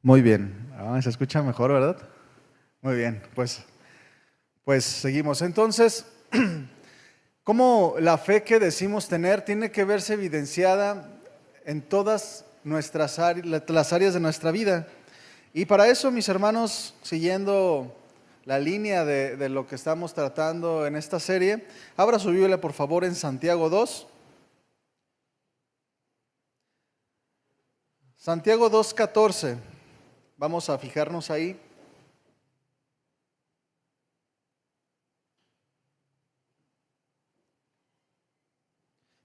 Muy bien. Se escucha mejor, ¿verdad? Muy bien, pues seguimos. Entonces, ¿cómo la fe que decimos tener tiene que verse evidenciada en todas las áreas de nuestra vida? Y para eso, mis hermanos, siguiendo la línea de lo que estamos tratando en esta serie, abra su Biblia, por favor, en Santiago 2. Santiago 2:14. Vamos a fijarnos ahí.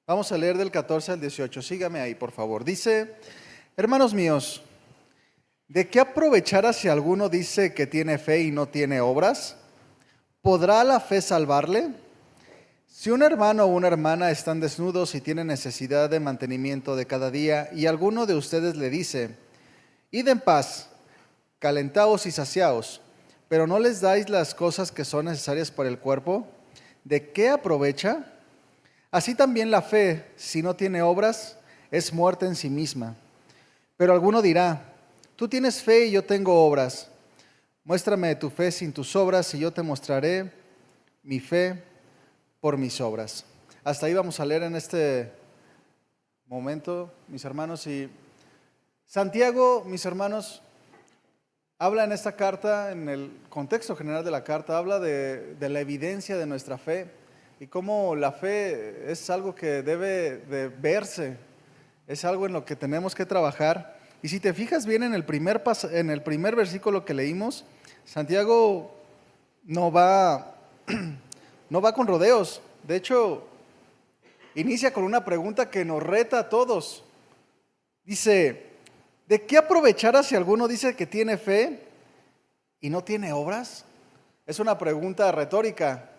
Vamos a leer del 14 al 18. Sígame ahí, por favor. Dice: hermanos míos, ¿de qué aprovechará si alguno dice que tiene fe y no tiene obras? ¿Podrá la fe salvarle? Si un hermano o una hermana están desnudos y tienen necesidad de mantenimiento de cada día, y alguno de ustedes le dice: id en paz, calentaos y saciaos, pero no les dais las cosas que son necesarias para el cuerpo, ¿de qué aprovecha? Así también la fe, si no tiene obras, es muerta en sí misma. Pero alguno dirá: tú tienes fe y yo tengo obras. Muéstrame tu fe sin tus obras y yo te mostraré mi fe por mis obras. Hasta ahí vamos a leer en este momento, mis hermanos. Y Santiago, mis hermanos, habla en esta carta, en el contexto general de la carta, habla de la evidencia de nuestra fe y cómo la fe es algo que debe de verse, es algo en lo que tenemos que trabajar. Y si te fijas bien en en el primer versículo que leímos, Santiago no va, no va con rodeos. De hecho, inicia con una pregunta que nos reta a todos. Dice: ¿de qué aprovechará si alguno dice que tiene fe y no tiene obras? Es una pregunta retórica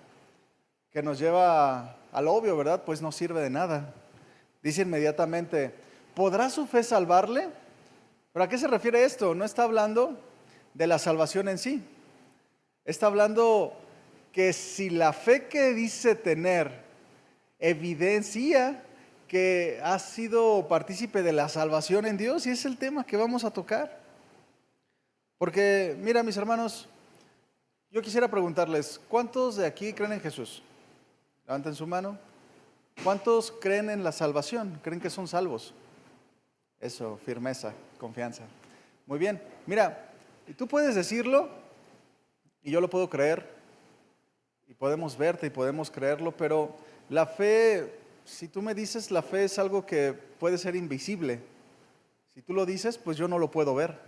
que nos lleva al obvio, ¿verdad? Pues no sirve de nada. Dice inmediatamente: ¿podrá su fe salvarle? ¿Pero a qué se refiere esto? No está hablando de la salvación en sí. Está hablando que si la fe que dice tener evidencia que ha sido partícipe de la salvación en Dios, y es el tema que vamos a tocar. Porque, mira, mis hermanos, yo quisiera preguntarles: ¿cuántos de aquí creen en Jesús? Levanten su mano. ¿Cuántos creen en la salvación? ¿Creen que son salvos? Eso, firmeza, confianza. Muy bien. Mira, y tú puedes decirlo y yo lo puedo creer y podemos verte y podemos creerlo, pero la fe, si tú me dices, la fe es algo que puede ser invisible. Si tú lo dices, pues yo no lo puedo ver.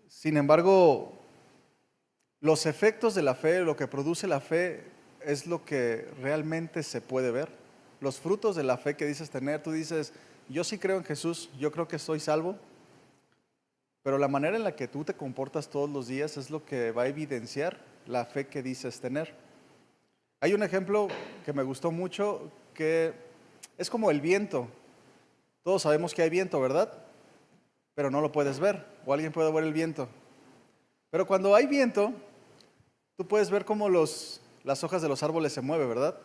Sin embargo, los efectos de la fe, lo que produce la fe, es lo que realmente se puede ver. Los frutos de la fe que dices tener, tú dices: yo sí creo en Jesús, yo creo que soy salvo, pero la manera en la que tú te comportas todos los días es lo que va a evidenciar la fe que dices tener. Hay un ejemplo que me gustó mucho, que es como el viento. Todos sabemos que hay viento, ¿verdad? Pero no lo puedes ver, o alguien puede ver el viento. Pero cuando hay viento, tú puedes ver cómo las hojas de los árboles se mueven, ¿verdad?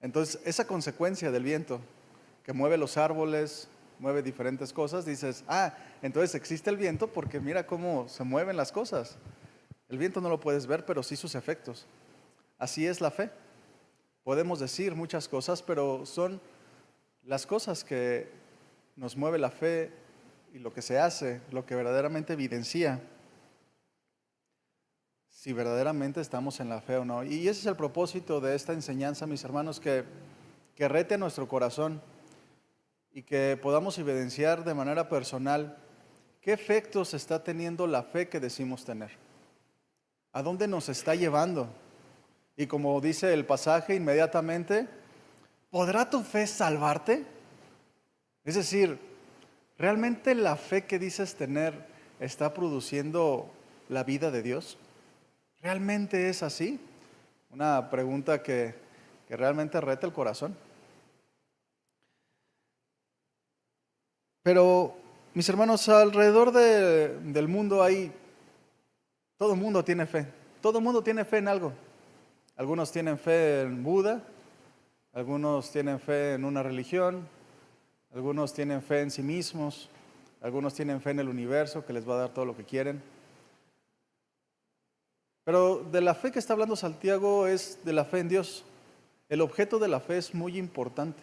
Entonces, esa consecuencia del viento, que mueve los árboles, mueve diferentes cosas, dices: entonces existe el viento porque mira cómo se mueven las cosas. El viento no lo puedes ver, pero sí sus efectos. Así es la fe. Podemos decir muchas cosas, pero son las cosas que nos mueve la fe y lo que se hace, lo que verdaderamente evidencia si verdaderamente estamos en la fe o no. Y ese es el propósito de esta enseñanza, mis hermanos, que rete nuestro corazón y que podamos evidenciar de manera personal qué efectos está teniendo la fe que decimos tener. ¿A dónde nos está llevando? Y como dice el pasaje inmediatamente: ¿podrá tu fe salvarte? Es decir, ¿realmente la fe que dices tener está produciendo la vida de Dios? ¿Realmente es así? Una pregunta que realmente reta el corazón. Pero, mis hermanos, alrededor del mundo todo el mundo tiene fe. Todo el mundo tiene fe en algo. Algunos tienen fe en Buda, algunos tienen fe en una religión, algunos tienen fe en sí mismos, Algunos tienen fe en el universo, que les va a dar todo lo que quieren. Pero de la fe que está hablando Santiago es de la fe en Dios. El objeto de la fe es muy importante.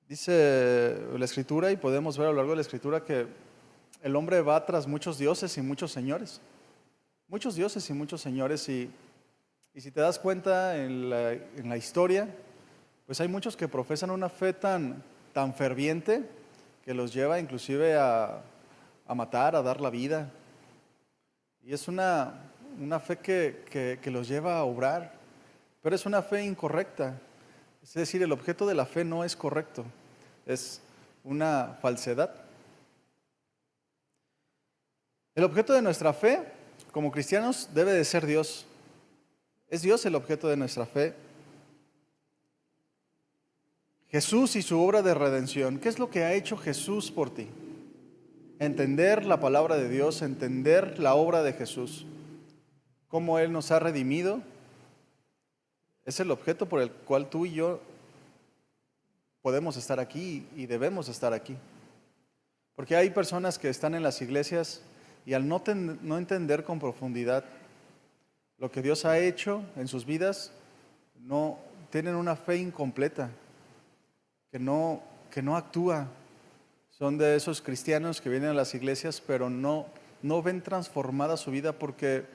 Dice la Escritura, y podemos ver a lo largo de la Escritura, que el hombre va tras muchos dioses y muchos señores. Muchos dioses y muchos señores. Y si te das cuenta en la historia, pues hay muchos que profesan una fe tan ferviente que los lleva inclusive a matar, a dar la vida. Y es una fe que los lleva a obrar, pero es una fe incorrecta. Es decir, el objeto de la fe no es correcto, es una falsedad. El objeto de nuestra fe, como cristianos, debe de ser Dios. Es Dios el objeto de nuestra fe. Jesús y su obra de redención. ¿Qué es lo que ha hecho Jesús por ti? Entender la palabra de Dios, entender la obra de Jesús, cómo Él nos ha redimido, es el objeto por el cual tú y yo podemos estar aquí y debemos estar aquí. Porque hay personas que están en las iglesias y al no entender con profundidad lo que Dios ha hecho en sus vidas, no tienen una fe incompleta, que no actúa. Son de esos cristianos que vienen a las iglesias, pero no ven transformada su vida porque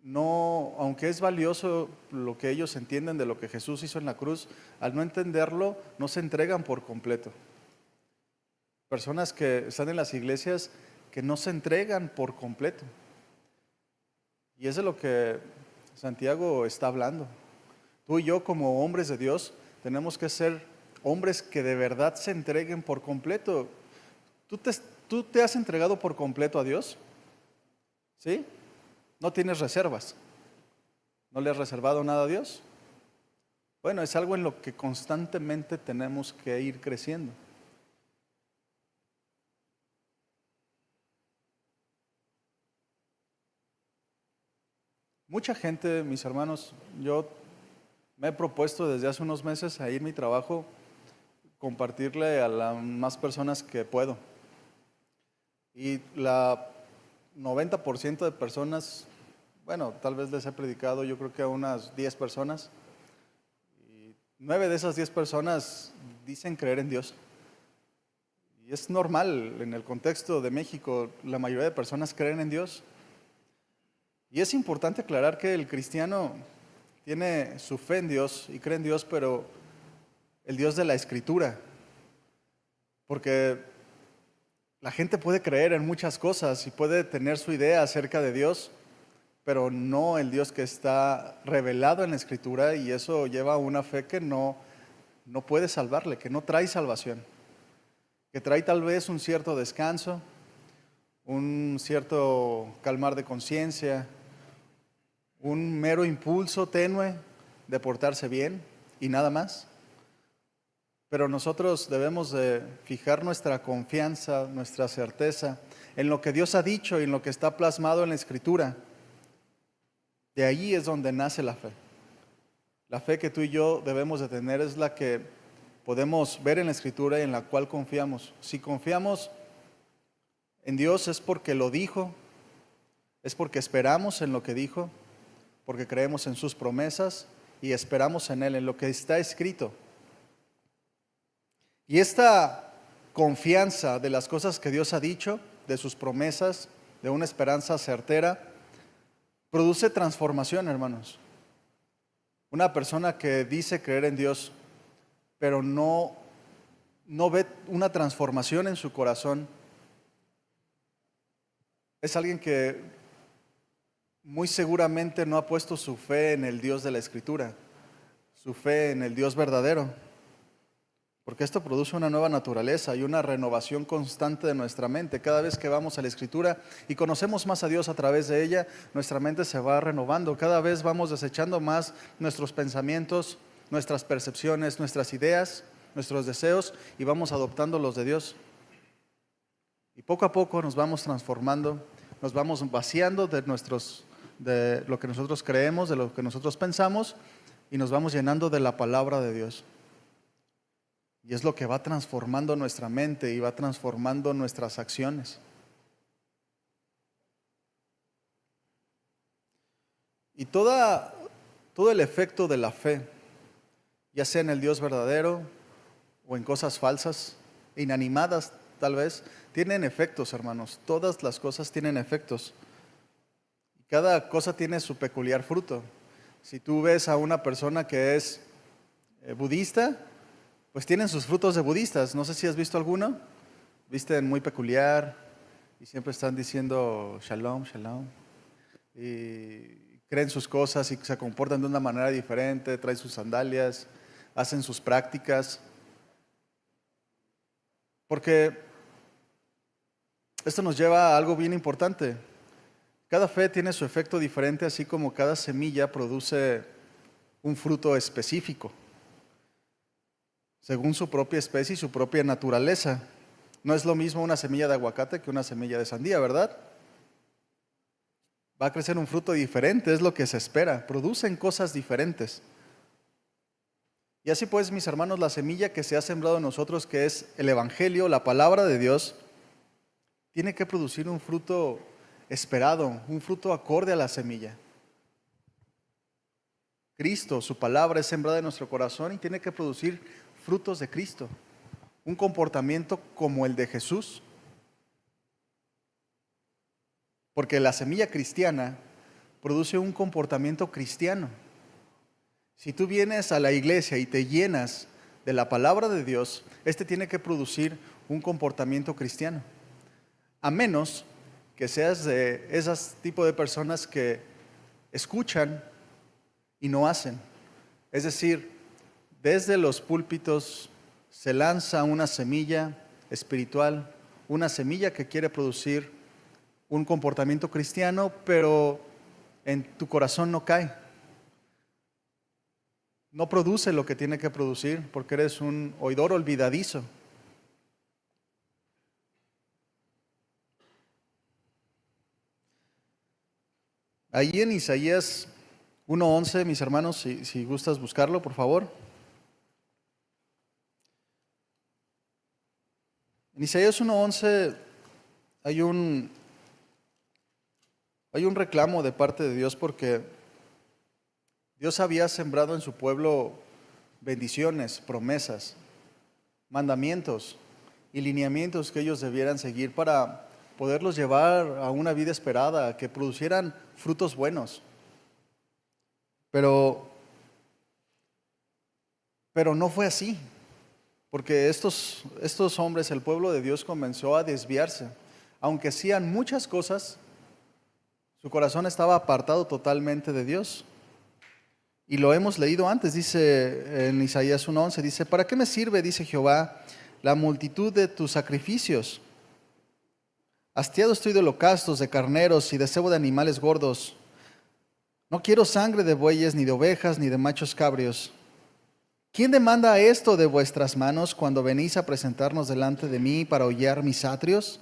no, aunque es valioso lo que ellos entienden de lo que Jesús hizo en la cruz, al no entenderlo, no se entregan por completo. Personas que están en las iglesias que no se entregan por completo. Y es de lo que Santiago está hablando. Tú y yo, como hombres de Dios, tenemos que ser hombres que de verdad se entreguen por completo. ¿Tú te has entregado por completo a Dios? ¿Sí? No tienes reservas. ¿No le has reservado nada a Dios? Bueno, es algo en lo que constantemente tenemos que ir creciendo. Mucha gente, mis hermanos, yo me he propuesto desde hace unos meses a ir a mi trabajo, compartirle a las más personas que puedo. Y la 90% de personas, bueno, tal vez les he predicado, yo creo que a unas 10 personas, y 9 de esas 10 personas dicen creer en Dios. Y es normal, en el contexto de México, la mayoría de personas creen en Dios. Y es importante aclarar que el cristiano tiene su fe en Dios y cree en Dios, pero el Dios de la Escritura. Porque la gente puede creer en muchas cosas y puede tener su idea acerca de Dios, pero no el Dios que está revelado en la Escritura, y eso lleva a una fe que no puede salvarle, que no trae salvación, que trae tal vez un cierto descanso, un cierto calmar de conciencia, un mero impulso tenue de portarse bien y nada más. Pero nosotros debemos de fijar nuestra confianza, nuestra certeza en lo que Dios ha dicho y en lo que está plasmado en la Escritura. De ahí es donde nace la fe. La fe que tú y yo debemos de tener es la que podemos ver en la Escritura y en la cual confiamos. Si confiamos en Dios es porque lo dijo, es porque esperamos en lo que dijo, porque creemos en sus promesas y esperamos en Él, en lo que está escrito. Y esta confianza de las cosas que Dios ha dicho, de sus promesas, de una esperanza certera, produce transformación, hermanos. Una persona que dice creer en Dios, pero no ve una transformación en su corazón, es alguien que muy seguramente no ha puesto su fe en el Dios de la Escritura, su fe en el Dios verdadero. Porque esto produce una nueva naturaleza y una renovación constante de nuestra mente. Cada vez que vamos a la Escritura y conocemos más a Dios a través de ella, nuestra mente se va renovando. Cada vez vamos desechando más nuestros pensamientos, nuestras percepciones, nuestras ideas, nuestros deseos, y vamos adoptando los de Dios. Y poco a poco nos vamos transformando, nos vamos vaciando de lo que nosotros creemos, de lo que nosotros pensamos, y nos vamos llenando de la palabra de Dios. Y es lo que va transformando nuestra mente y va transformando nuestras acciones. Y todo el efecto de la fe, ya sea en el Dios verdadero o en cosas falsas, inanimadas tal vez, tienen efectos, hermanos. Todas las cosas tienen efectos. Cada cosa tiene su peculiar fruto. Si tú ves a una persona que es budista, pues tienen sus frutos de budistas. No sé si has visto alguno. Visten muy peculiar y siempre están diciendo shalom, shalom. Y creen sus cosas y se comportan de una manera diferente, traen sus sandalias, hacen sus prácticas. Porque esto nos lleva a algo bien importante. Cada fe tiene su efecto diferente, así como cada semilla produce un fruto específico, según su propia especie y su propia naturaleza. No es lo mismo una semilla de aguacate que una semilla de sandía, ¿verdad? Va a crecer un fruto diferente, es lo que se espera. Producen cosas diferentes. Y así pues, mis hermanos, la semilla que se ha sembrado en nosotros, que es el Evangelio, la palabra de Dios, tiene que producir un fruto esperado, un fruto acorde a la semilla. Cristo, su palabra es sembrada en nuestro corazón y tiene que producir frutos de Cristo, un comportamiento como el de Jesús. Porque la semilla cristiana produce un comportamiento cristiano. Si tú vienes a la iglesia y te llenas de la palabra de Dios, este tiene que producir un comportamiento cristiano. A menos que seas de esos tipos de personas que escuchan y no hacen. Es decir, desde los púlpitos se lanza una semilla espiritual, una semilla que quiere producir un comportamiento cristiano, pero en tu corazón no cae. No produce lo que tiene que producir porque eres un oidor olvidadizo. Ahí en Isaías 1:11, mis hermanos, si gustas buscarlo, por favor. En Isaías 1:11 hay un reclamo de parte de Dios porque Dios había sembrado en su pueblo bendiciones, promesas, mandamientos y lineamientos que ellos debieran seguir para poderlos llevar a una vida esperada, que producieran frutos buenos. Pero no fue así, porque estos hombres, el pueblo de Dios, comenzó a desviarse. Aunque hacían muchas cosas, su corazón estaba apartado totalmente de Dios. Y lo hemos leído antes, dice en Isaías 1:11, dice: ¿para qué me sirve, dice Jehová, la multitud de tus sacrificios? Hastiado estoy de holocaustos, de carneros y de cebo de animales gordos. No quiero sangre de bueyes, ni de ovejas, ni de machos cabrios. ¿Quién demanda esto de vuestras manos cuando venís a presentarnos delante de mí para hollar mis atrios?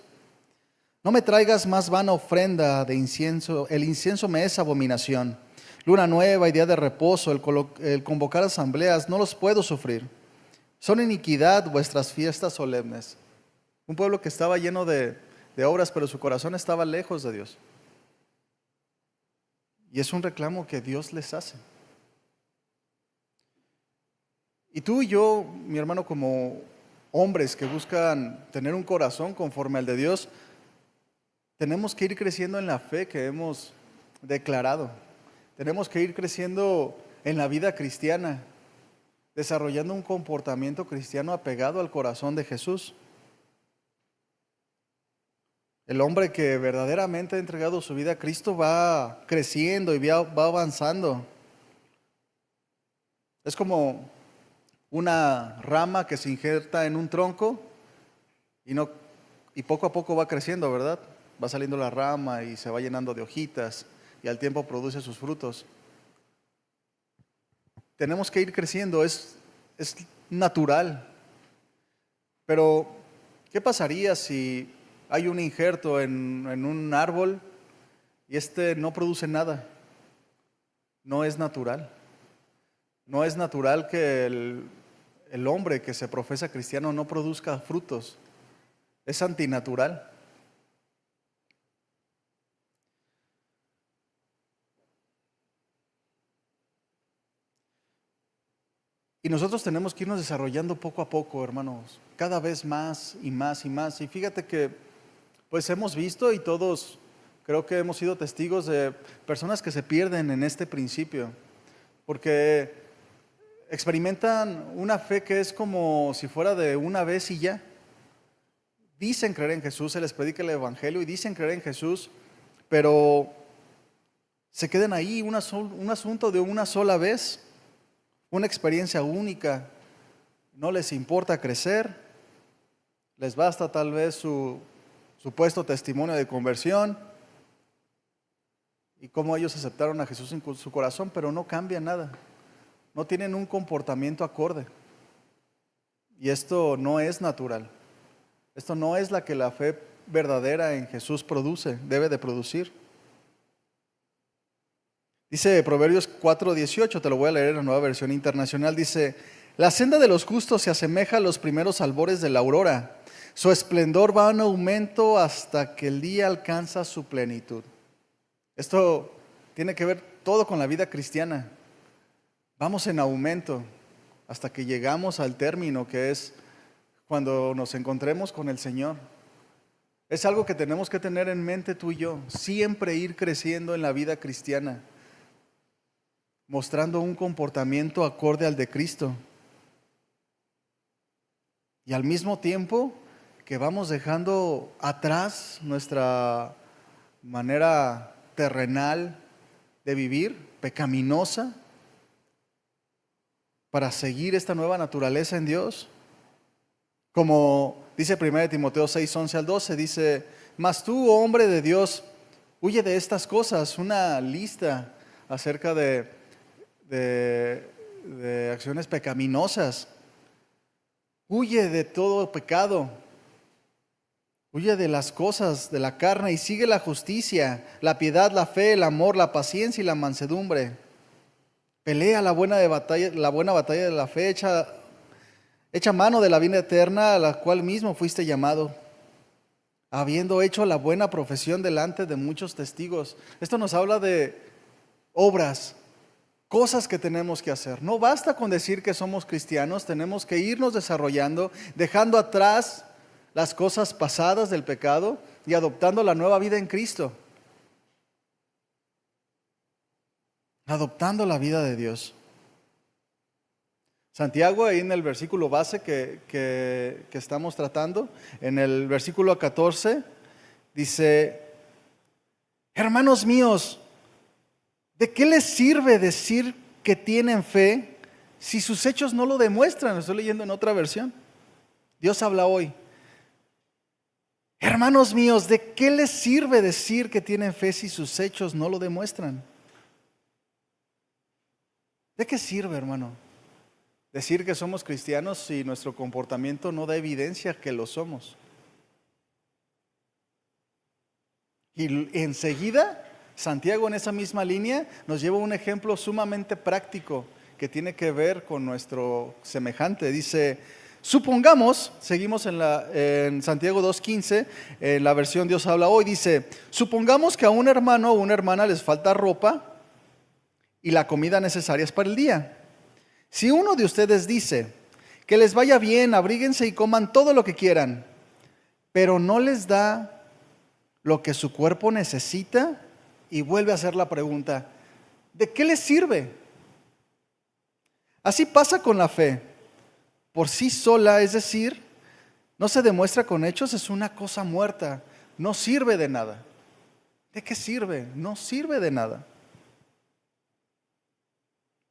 No me traigas más vana ofrenda de incienso, el incienso me es abominación. Luna nueva y día de reposo, el convocar asambleas, no los puedo sufrir. Son iniquidad vuestras fiestas solemnes. Un pueblo que estaba lleno de obras, pero su corazón estaba lejos de Dios. Y es un reclamo que Dios les hace. Y tú y yo, mi hermano, como hombres que buscan tener un corazón conforme al de Dios, tenemos que ir creciendo en la fe que hemos declarado. Tenemos que ir creciendo en la vida cristiana, desarrollando un comportamiento cristiano apegado al corazón de Jesús. El hombre que verdaderamente ha entregado su vida a Cristo va creciendo y va avanzando. Es como una rama que se injerta en un tronco y poco a poco va creciendo, ¿verdad? Va saliendo la rama y se va llenando de hojitas y al tiempo produce sus frutos. Tenemos que ir creciendo, es natural. Pero, ¿qué pasaría si hay un injerto en un árbol y este no produce nada? No es natural. No es natural que el hombre que se profesa cristiano no produzca frutos. Es antinatural. Y nosotros tenemos que irnos desarrollando poco a poco, hermanos, cada vez más y más y más. Y fíjate que pues hemos visto y todos creo que hemos sido testigos de personas que se pierden en este principio, porque experimentan una fe que es como si fuera de una vez y ya. Dicen creer en Jesús, se les predica el Evangelio y dicen creer en Jesús, pero se quedan ahí, un asunto de una sola vez, una experiencia única. No les importa crecer, les basta tal vez su supuesto testimonio de conversión y cómo ellos aceptaron a Jesús en su corazón, pero no cambia nada, no tienen un comportamiento acorde. Y esto no es natural, esto no es la que la fe verdadera en Jesús produce, debe de producir. Dice Proverbios 4:18, te lo voy a leer en la Nueva Versión Internacional, dice: la senda de los justos se asemeja a los primeros albores de la aurora, su esplendor va en aumento hasta que el día alcanza su plenitud. Esto tiene que ver todo con la vida cristiana. Vamos en aumento hasta que llegamos al término, que es cuando nos encontremos con el Señor. Es algo que tenemos que tener en mente tú y yo, siempre ir creciendo en la vida cristiana, mostrando un comportamiento acorde al de Cristo. Y al mismo tiempo que vamos dejando atrás nuestra manera terrenal de vivir, pecaminosa, para seguir esta nueva naturaleza en Dios. Como dice 1 Timoteo 6:11-12, dice: mas tú, oh hombre de Dios, huye de estas cosas. Una lista acerca de acciones pecaminosas. Huye de todo pecado. Huye de las cosas de la carne y sigue la justicia, la piedad, la fe, el amor, la paciencia y la mansedumbre. Pelea la buena batalla de la fe, echa mano de la vida eterna, a la cual mismo fuiste llamado, habiendo hecho la buena profesión delante de muchos testigos. Esto nos habla de obras, cosas que tenemos que hacer. No basta con decir que somos cristianos, tenemos que irnos desarrollando, dejando atrás las cosas pasadas del pecado y adoptando la nueva vida en Cristo. Adoptando la vida de Dios. Santiago, ahí en el versículo base que estamos tratando, en el versículo 14, dice: hermanos míos, ¿de qué les sirve decir que tienen fe si sus hechos no lo demuestran? Lo estoy leyendo en otra versión. Dios habla hoy. Hermanos míos, ¿de qué les sirve decir que tienen fe si sus hechos no lo demuestran? ¿De qué sirve, hermano, decir que somos cristianos si nuestro comportamiento no da evidencia que lo somos? Y enseguida, Santiago en esa misma línea nos lleva un ejemplo sumamente práctico que tiene que ver con nuestro semejante. Dice: supongamos, seguimos en Santiago 2:15, en la versión Dios habla hoy, dice: supongamos que a un hermano o una hermana les falta ropa y la comida necesarias para el día. Si uno de ustedes dice: que les vaya bien, abríguense y coman todo lo que quieran, pero no les da lo que su cuerpo necesita, y vuelve a hacer la pregunta: ¿de qué les sirve? Así pasa con la fe. Por sí sola, es decir, no se demuestra con hechos, es una cosa muerta, no sirve de nada. ¿De qué sirve? No sirve de nada.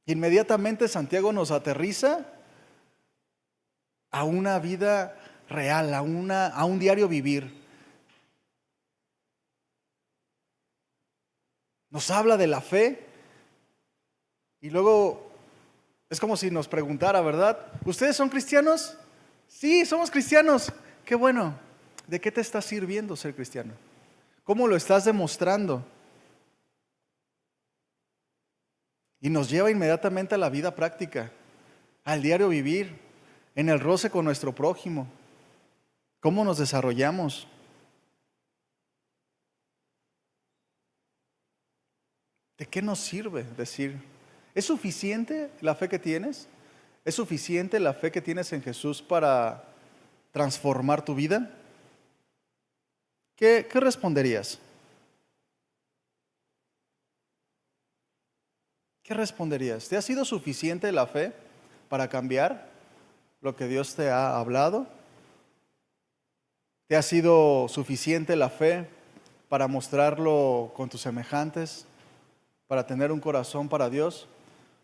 Inmediatamente Santiago nos aterriza a una vida real, a un diario vivir. Nos habla de la fe y luego es como si nos preguntara, ¿verdad? ¿Ustedes son cristianos? Sí, somos cristianos. Qué bueno. ¿De qué te está sirviendo ser cristiano? ¿Cómo lo estás demostrando? Y nos lleva inmediatamente a la vida práctica, al diario vivir. en el roce con nuestro prójimo. ¿Cómo nos desarrollamos? ¿De qué nos sirve decir? ¿Es suficiente la fe que tienes? ¿Es suficiente la fe que tienes en Jesús para transformar tu vida? ¿Qué responderías? ¿Qué responderías? ¿Te ha sido suficiente la fe para cambiar lo que Dios te ha hablado? ¿Te ha sido suficiente la fe para mostrarlo con tus semejantes, para tener un corazón para Dios?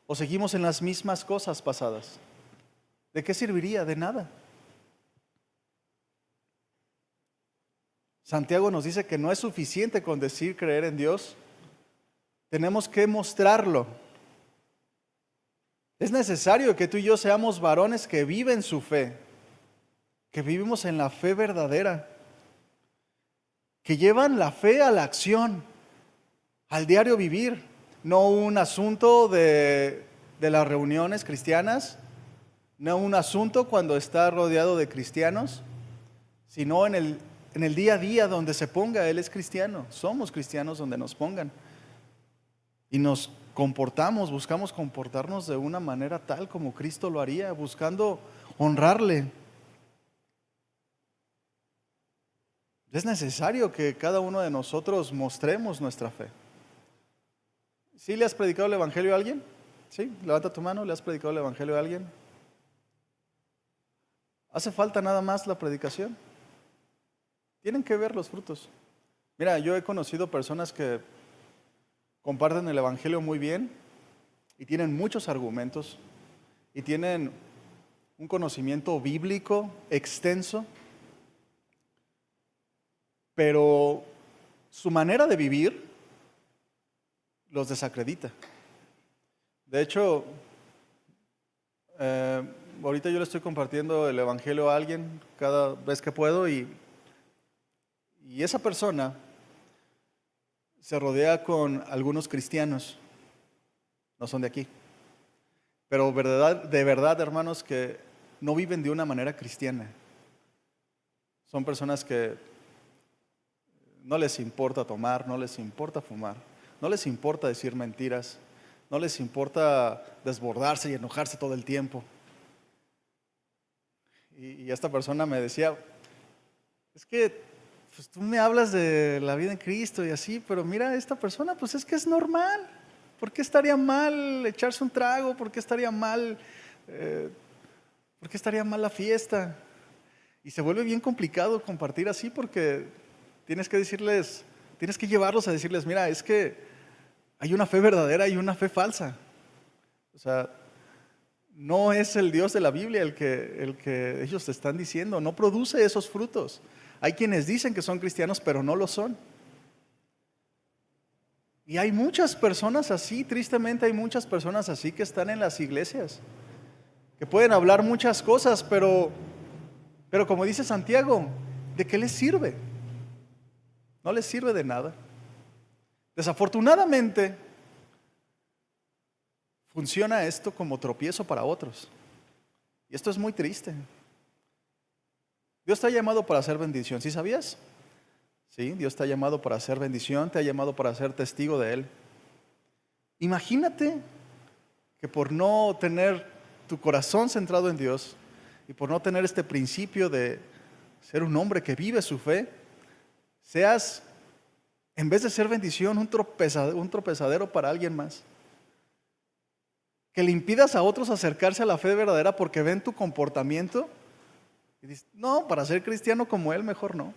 ¿O seguimos en las mismas cosas pasadas? ¿De qué serviría? De nada. Santiago nos dice que no es suficiente con decir creer en Dios. Tenemos que mostrarlo. Es necesario que tú y yo seamos varones que viven su fe, que vivimos en la fe verdadera, que llevan la fe a la acción, al diario vivir, no un asunto de las reuniones cristianas, no un asunto cuando está rodeado de cristianos, sino en el día a día donde se ponga. Él es cristiano, somos cristianos donde nos pongan. Y nos buscamos comportarnos de una manera tal como Cristo lo haría, buscando honrarle. Es necesario que cada uno de nosotros mostremos nuestra fe. ¿Sí le has predicado el Evangelio a alguien? ¿Sí? Levanta tu mano, ¿le has predicado el Evangelio a alguien? ¿Hace falta nada más la predicación? Tienen que ver los frutos. Mira, yo he conocido personas que comparten el Evangelio muy bien y tienen muchos argumentos y tienen un conocimiento bíblico extenso, pero su manera de vivir los desacredita. De hecho, ahorita yo le estoy compartiendo el Evangelio a alguien cada vez que puedo y esa persona se rodea con algunos cristianos, no son de aquí, pero de verdad, hermanos, que no viven de una manera cristiana. Son personas que no les importa tomar, no les importa fumar, no les importa decir mentiras, no les importa desbordarse y enojarse todo el tiempo. Y esta persona me decía, es que pues, tú me hablas de la vida en Cristo y así, pero mira, esta persona pues es que es normal. ¿Por qué estaría mal echarse un trago? ¿Por qué estaría mal la fiesta? Y se vuelve bien complicado compartir así porque tienes que llevarlos a decirles, mira, es que hay una fe verdadera y una fe falsa. O sea, no es el Dios de la Biblia el que ellos te están diciendo, no produce esos frutos. Hay quienes dicen que son cristianos, pero no lo son. Y hay muchas personas así, tristemente hay muchas personas así que están en las iglesias, que pueden hablar muchas cosas, pero como dice Santiago, ¿de qué les sirve? No les sirve de nada. Desafortunadamente, funciona esto como tropiezo para otros. Y esto es muy triste. Dios te ha llamado para hacer bendición, ¿sí sabías? Sí, Dios te ha llamado para hacer bendición, te ha llamado para ser testigo de Él. Imagínate que por no tener tu corazón centrado en Dios y por no tener este principio de ser un hombre que vive su fe, seas, en vez de ser bendición, un tropezadero para alguien más. Que le impidas a otros acercarse a la fe verdadera porque ven tu comportamiento y dices, no, para ser cristiano como él, mejor no.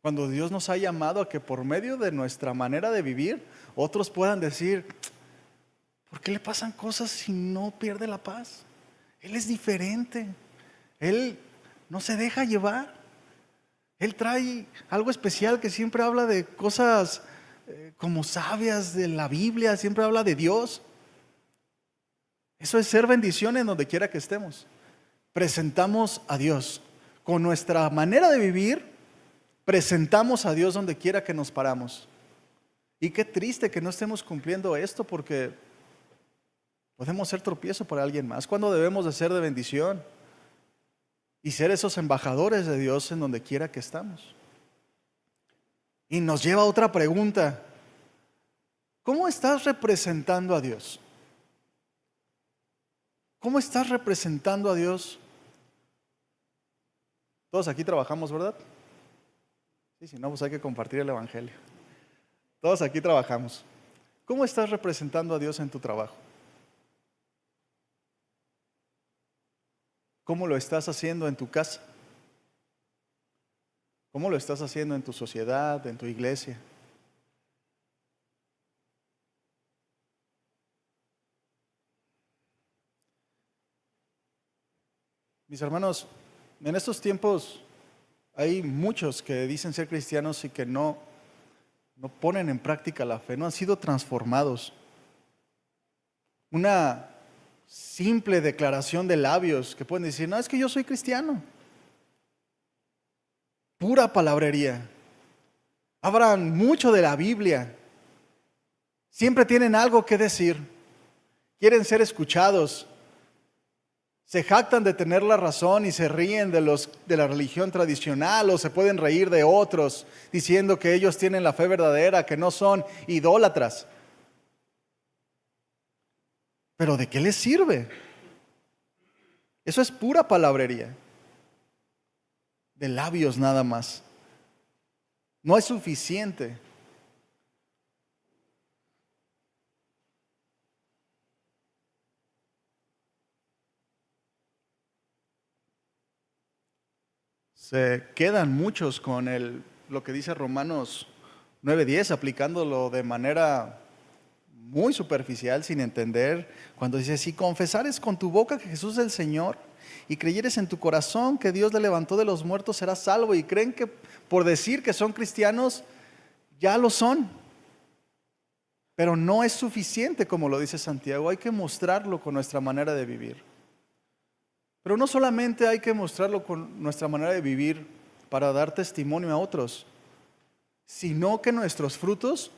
Cuando Dios nos ha llamado a que por medio de nuestra manera de vivir, otros puedan decir, ¿por qué le pasan cosas si no pierde la paz? Él es diferente. Él no se deja llevar. Él trae algo especial que siempre habla de cosas como sabias de la Biblia, siempre habla de Dios. Eso es ser bendición en donde quiera que estemos. Presentamos a Dios. Con nuestra manera de vivir, presentamos a Dios donde quiera que nos paramos. Y qué triste que no estemos cumpliendo esto porque podemos ser tropiezo para alguien más. ¿Cuándo debemos de ser de bendición? Y ser esos embajadores de Dios en donde quiera que estamos. Y nos lleva a otra pregunta. ¿Cómo estás representando a Dios? ¿Cómo estás representando a Dios? Todos aquí trabajamos, ¿verdad? Sí, si no, pues hay que compartir el evangelio. Todos aquí trabajamos. ¿Cómo estás representando a Dios en tu trabajo? ¿Cómo lo estás haciendo en tu casa? ¿Cómo lo estás haciendo en tu sociedad, en tu iglesia? Mis hermanos, en estos tiempos hay muchos que dicen ser cristianos y que no ponen en práctica la fe, no han sido transformados. Una simple declaración de labios que pueden decir, no, es que yo soy cristiano. Pura palabrería. Hablan mucho de la Biblia. Siempre tienen algo que decir. Quieren ser escuchados. Se jactan de tener la razón y se ríen de la religión tradicional, o se pueden reír de otros diciendo que ellos tienen la fe verdadera, que no son idólatras. Pero ¿de qué les sirve? Eso es pura palabrería. De labios nada más. No es suficiente. Se quedan muchos con lo que dice Romanos 9:10, aplicándolo de manera muy superficial, sin entender, cuando dice, si confesares con tu boca que Jesús es el Señor y creyeres en tu corazón que Dios le levantó de los muertos, serás salvo. Y creen que por decir que son cristianos, ya lo son. Pero no es suficiente, como lo dice Santiago, hay que mostrarlo con nuestra manera de vivir. Pero no solamente hay que mostrarlo con nuestra manera de vivir para dar testimonio a otros, sino que nuestros frutos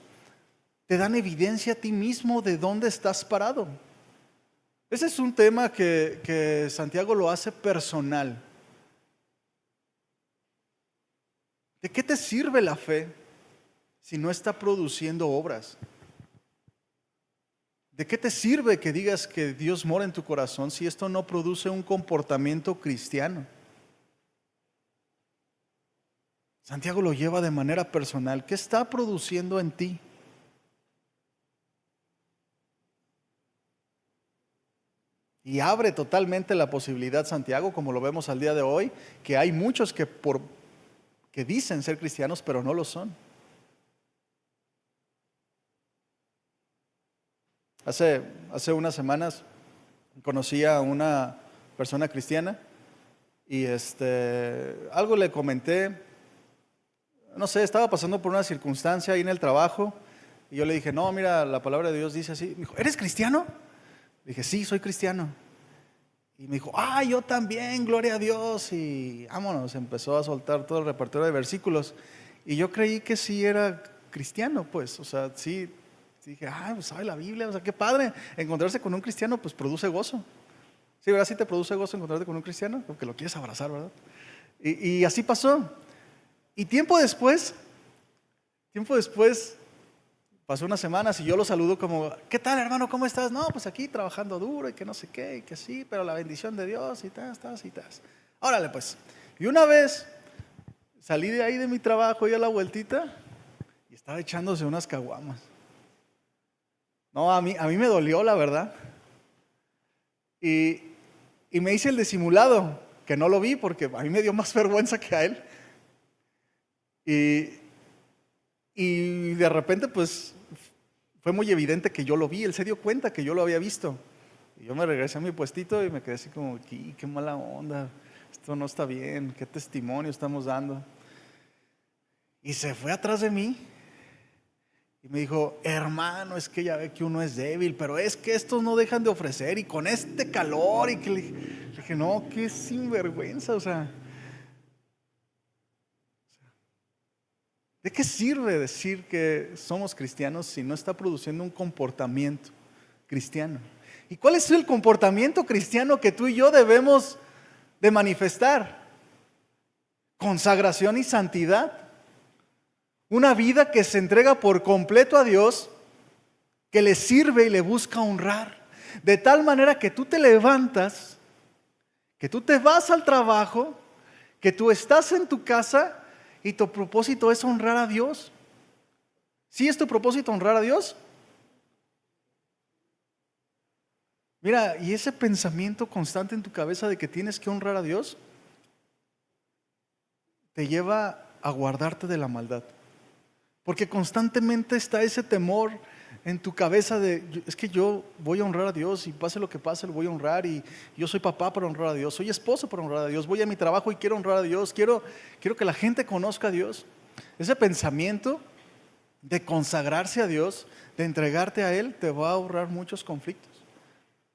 te dan evidencia a ti mismo de dónde estás parado. Ese es un tema que Santiago lo hace personal. ¿De qué te sirve la fe si no está produciendo obras? ¿De qué te sirve que digas que Dios mora en tu corazón si esto no produce un comportamiento cristiano? Santiago lo lleva de manera personal. ¿Qué está produciendo en ti? Y abre totalmente la posibilidad, Santiago, como lo vemos al día de hoy, que hay muchos que dicen ser cristianos, pero no lo son. Hace unas semanas conocí a una persona cristiana y algo le comenté, no sé, estaba pasando por una circunstancia ahí en el trabajo y yo le dije, no, mira, la palabra de Dios dice así. Me dijo, ¿eres cristiano? Le dije, sí, soy cristiano. Y me dijo, yo también, gloria a Dios. Y vámonos, empezó a soltar todo el repertorio de versículos. Y yo creí que sí era cristiano, pues, o sea, sí. Dije, pues sabe la Biblia, o sea, qué padre. Encontrarse con un cristiano, pues produce gozo. Sí, ¿verdad? Sí te produce gozo encontrarte con un cristiano, porque lo quieres abrazar, ¿verdad? Y así pasó. Y tiempo después, pasó unas semanas y yo lo saludo como, ¿qué tal, hermano? ¿Cómo estás? No, pues aquí trabajando duro y que no sé qué, y que sí, pero la bendición de Dios y tal. Órale, pues. Y una vez salí de ahí de mi trabajo y a la vueltita y estaba echándose unas caguamas. No, a mí me dolió, la verdad. Y me hice el disimulado, que no lo vi porque a mí me dio más vergüenza que a él. Y de repente, pues, fue muy evidente que yo lo vi. Él se dio cuenta que yo lo había visto. Y yo me regresé a mi puestito y me quedé así como, qué mala onda. Esto no está bien. ¿Qué testimonio estamos dando? Y se fue atrás de mí. Y me dijo, hermano, es que ya ve que uno es débil, pero es que estos no dejan de ofrecer y con este calor. Y que le dije, no, qué sinvergüenza, o sea. ¿De qué sirve decir que somos cristianos si no está produciendo un comportamiento cristiano? ¿Y cuál es el comportamiento cristiano que tú y yo debemos de manifestar? Consagración y santidad. Una vida que se entrega por completo a Dios, que le sirve y le busca honrar. De tal manera que tú te levantas, que tú te vas al trabajo, que tú estás en tu casa y tu propósito es honrar a Dios. ¿Sí es tu propósito honrar a Dios? Mira, y ese pensamiento constante en tu cabeza de que tienes que honrar a Dios, te lleva a guardarte de la maldad. Porque constantemente está ese temor en tu cabeza de, es que yo voy a honrar a Dios y pase lo que pase, lo voy a honrar, y yo soy papá para honrar a Dios, soy esposo para honrar a Dios, voy a mi trabajo y quiero honrar a Dios, quiero que la gente conozca a Dios. Ese pensamiento de consagrarse a Dios, de entregarte a Él, te va a ahorrar muchos conflictos,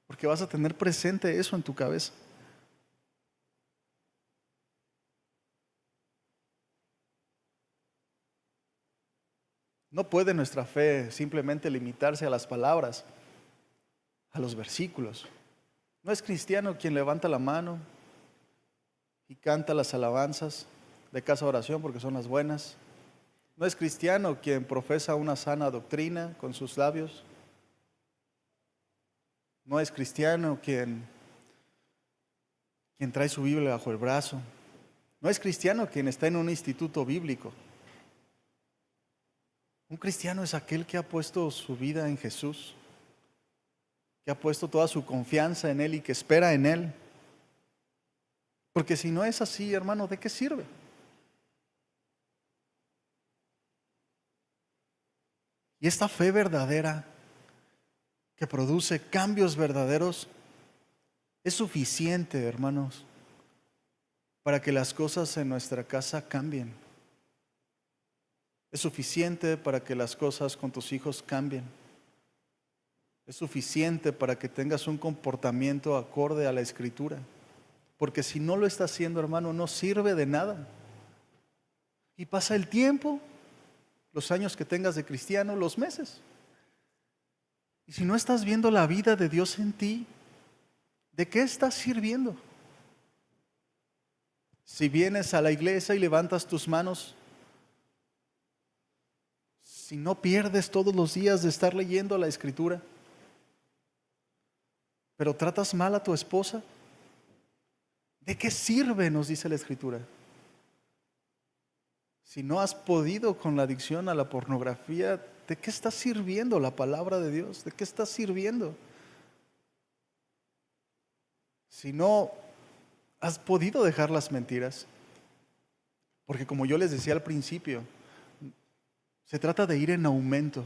porque vas a tener presente eso en tu cabeza. No puede nuestra fe simplemente limitarse a las palabras, a los versículos. No es cristiano quien levanta la mano y canta las alabanzas de casa de oración porque son las buenas. No es cristiano quien profesa una sana doctrina con sus labios. No es cristiano quien trae su Biblia bajo el brazo. No es cristiano quien está en un instituto bíblico. Un cristiano es aquel que ha puesto su vida en Jesús, que ha puesto toda su confianza en Él y que espera en Él. Porque si no es así, hermano, ¿de qué sirve? Y esta fe verdadera que produce cambios verdaderos es suficiente, hermanos, para que las cosas en nuestra casa cambien. Es suficiente para que las cosas con tus hijos cambien. Es suficiente para que tengas un comportamiento acorde a la Escritura. Porque si no lo está haciendo, hermano, no sirve de nada. Y pasa el tiempo, los años que tengas de cristiano, los meses. Y si no estás viendo la vida de Dios en ti, ¿de qué estás sirviendo? Si vienes a la iglesia y levantas tus manos, si no pierdes todos los días de estar leyendo la Escritura, pero tratas mal a tu esposa, ¿de qué sirve? Nos dice la Escritura. Si no has podido con la adicción a la pornografía, ¿de qué está sirviendo la palabra de Dios? ¿De qué está sirviendo? Si no has podido dejar las mentiras, porque como yo les decía al principio, se trata de ir en aumento,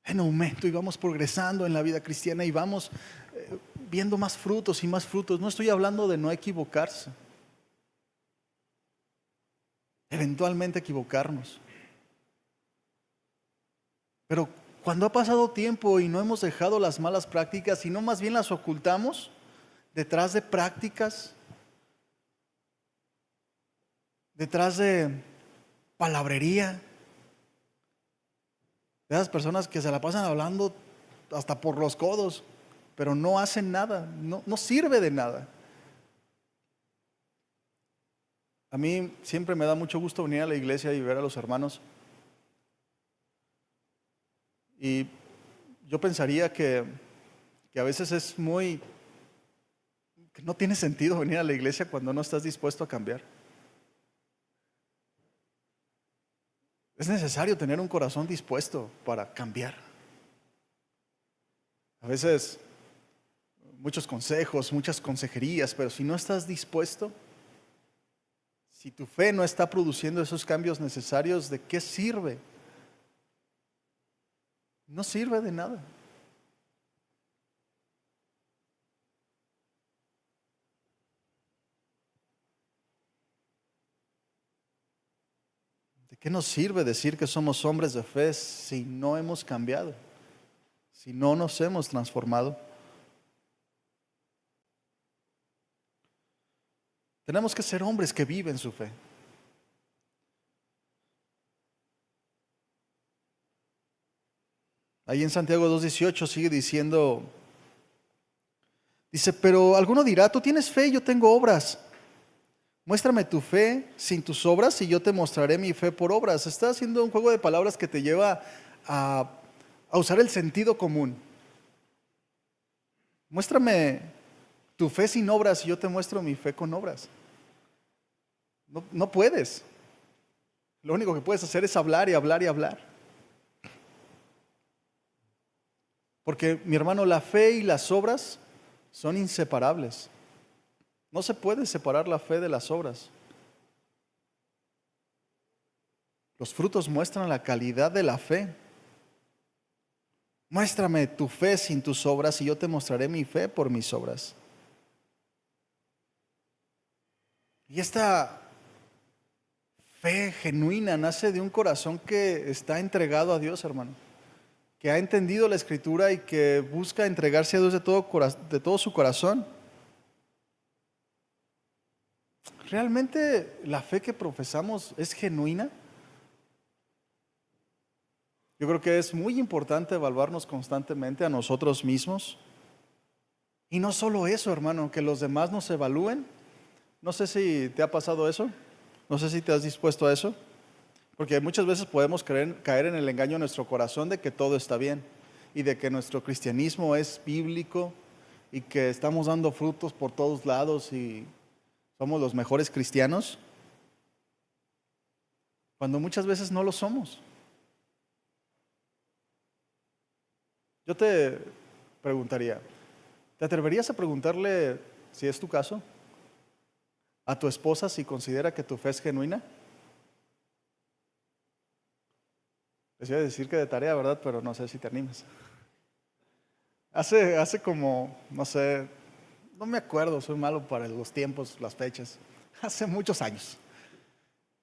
y vamos progresando en la vida cristiana y vamos viendo más frutos y más frutos. No estoy hablando de no equivocarse, eventualmente equivocarnos. Pero cuando ha pasado tiempo y no hemos dejado las malas prácticas, sino más bien las ocultamos detrás de prácticas, detrás de palabrería, de esas personas que se la pasan hablando hasta por los codos, pero no hacen nada, no sirve de nada. A mí siempre me da mucho gusto venir a la iglesia y ver a los hermanos. Y yo pensaría que a veces es que no tiene sentido venir a la iglesia cuando no estás dispuesto a cambiar. Es necesario tener un corazón dispuesto para cambiar. A veces muchos consejos, muchas consejerías, pero si no estás dispuesto, si tu fe no está produciendo esos cambios necesarios, ¿de qué sirve? No sirve de nada. ¿De qué nos sirve decir que somos hombres de fe si no hemos cambiado? Si no nos hemos transformado. Tenemos que ser hombres que viven su fe. Ahí en Santiago 2:18 sigue diciendo Dice, pero alguno dirá, tú tienes fe y yo tengo obras. Muéstrame tu fe sin tus obras y yo te mostraré mi fe por obras. Está haciendo un juego de palabras que te lleva a, a usar el sentido común. Muéstrame tu fe sin obras y yo te muestro mi fe con obras. No puedes. Lo único que puedes hacer es hablar y hablar y hablar. Porque, mi hermano, la fe y las obras son inseparables. No se puede separar la fe de las obras. Los frutos muestran la calidad de la fe. Muéstrame tu fe sin tus obras y yo te mostraré mi fe por mis obras. Y esta fe genuina nace de un corazón que está entregado a Dios, hermano. Que ha entendido la Escritura y que busca entregarse a Dios de todo su corazón. ¿Realmente la fe que profesamos es genuina? Yo creo que es muy importante evaluarnos constantemente a nosotros mismos. Y no solo eso, hermano, que los demás nos evalúen. No sé si te ha pasado eso. No sé si te has dispuesto a eso. Porque muchas veces podemos caer en el engaño de nuestro corazón de que todo está bien y de que nuestro cristianismo es bíblico y que estamos dando frutos por todos lados y somos los mejores cristianos, cuando muchas veces no lo somos. Yo te preguntaría, ¿te atreverías a preguntarle, si es tu caso, a tu esposa si considera que tu fe es genuina? Les iba a decir que de tarea, ¿verdad? Pero no sé si te animas. Hace como, no sé, no me acuerdo, soy malo para los tiempos, las fechas. Hace muchos años.